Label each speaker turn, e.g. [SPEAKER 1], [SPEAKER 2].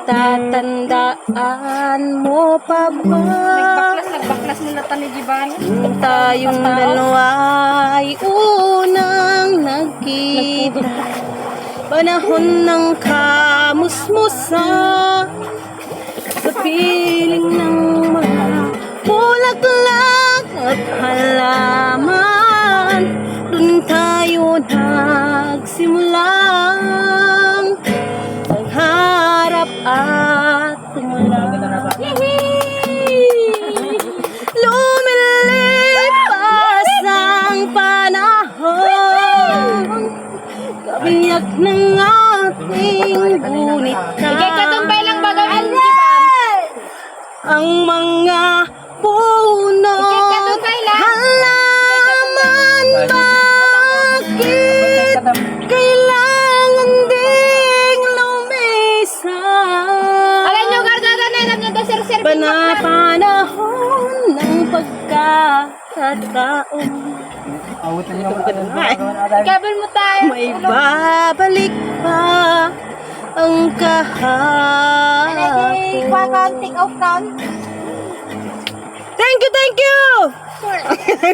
[SPEAKER 1] Natatandaan mo pa ba?
[SPEAKER 2] Nagbaklas mo na tani Jiban.
[SPEAKER 1] Tayong dalawa ay unang nagkita. Panahon ng kamusmusa, sa piling ng mga bulaklak at halaman. Doon tayo nagsimulang magharap at tumulong. Lumilipas ang panahon, kabiyak ng ating gunit na
[SPEAKER 2] Katumbay lang baga ang Jiban.
[SPEAKER 1] ang mga puno halaman. Bakit kailangan ding lumisan?
[SPEAKER 2] Alam nyo, gardada na yun. Nagdasir-sir.
[SPEAKER 1] Panahon ng pagkakataon,
[SPEAKER 2] Kabel mo tayo.
[SPEAKER 1] may babalik pa ang kahapon.
[SPEAKER 2] Take off down.
[SPEAKER 1] Thank you!